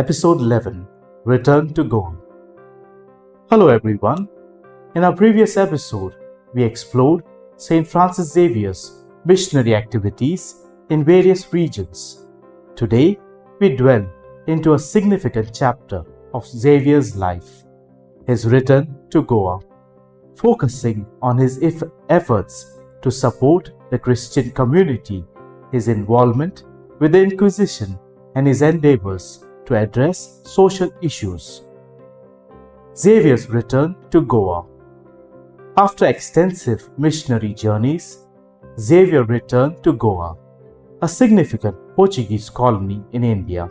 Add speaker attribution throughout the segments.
Speaker 1: Episode 11, Return to Goa. Hello everyone. In our previous episode, we explored St Francis Xavier's missionary activities in various regions. Today, we dwell into a significant chapter of Xavier's life, his return to Goa, focusing on his efforts to support the Christian community, his involvement with the Inquisition, and his endeavors to address social issues. Xavier's return to Goa. After extensive missionary journeys, Xavier returned to Goa, a significant Portuguese colony in India.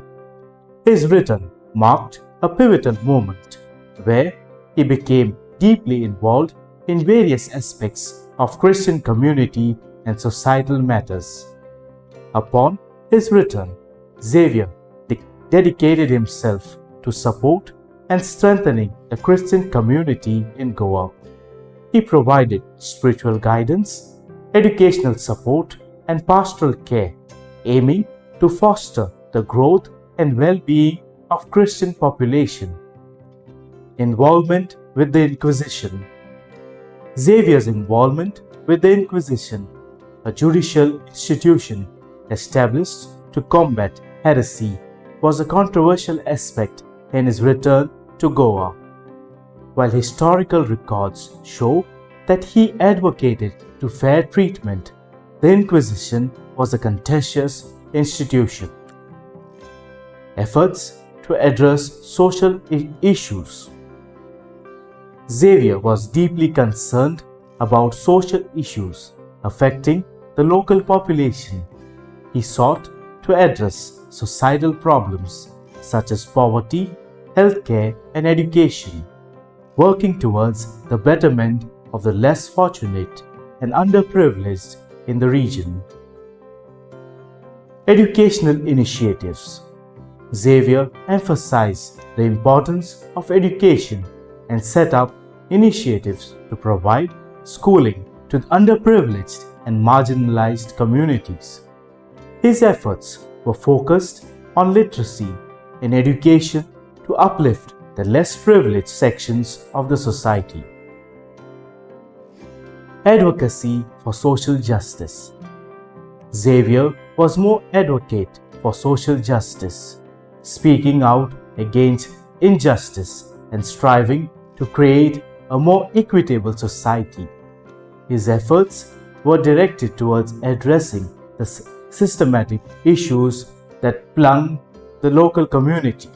Speaker 1: His return marked a pivotal moment where he became deeply involved in various aspects of Christian community and societal matters. Upon his return, Xavier dedicated himself to support and strengthening the Christian community in Goa. He provided spiritual guidance, educational support, and pastoral care, aiming to foster the growth and well-being of Christian population. Involvement with the Inquisition. Xavier's involvement with the Inquisition, a judicial institution established to combat heresy, was a controversial aspect in his return to Goa. While historical records show that he advocated to fair treatment, the Inquisition was a contentious institution. Efforts to address social issues. Xavier was deeply concerned about social issues affecting the local population. He sought to address societal problems such as poverty, healthcare, and education, working towards the betterment of the less fortunate and underprivileged in the region. Educational initiatives. Xavier emphasized the importance of education and set up initiatives to provide schooling to underprivileged and marginalized communities. His efforts were focused on literacy and education to uplift the less privileged sections of the society. Advocacy for social justice. Xavier was more advocate for social justice, speaking out against injustice and striving to create a more equitable society. His efforts were directed towards addressing the systematic issues that plague the local community.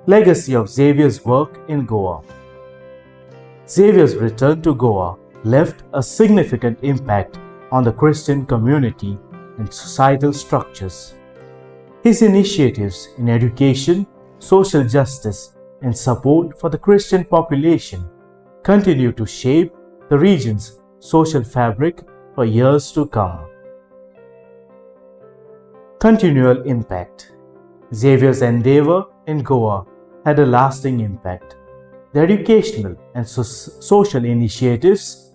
Speaker 1: Legacy of Xavier's work in Goa. Xavier's return to Goa left a significant impact on the Christian community and societal structures. His initiatives in education, social justice, and support for the Christian population continue to shape the region's social fabric for years to come. Continual impact. Xavier's endeavor in Goa had a lasting impact. The educational and social initiatives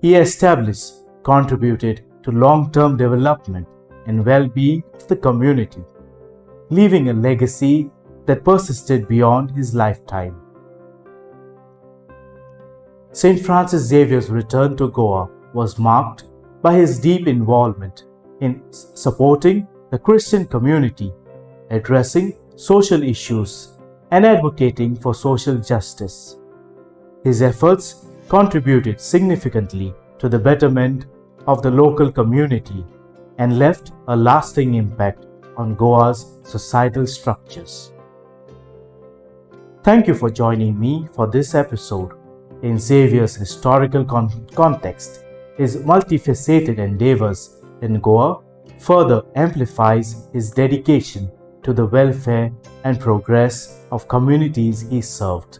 Speaker 1: he established contributed to long-term development and well-being of the community, leaving a legacy that persisted beyond his lifetime. St Francis Xavier's return to Goa was marked by his deep involvement in supporting the Christian community, addressing social issues, and advocating for social justice. His efforts contributed significantly to the betterment of the local community and left a lasting impact on Goa's societal structures. Thank you for joining me for this episode. In Xavier's historical context, his multifaceted endeavors in Goa further amplifies his dedication to the welfare and progress of communities he served.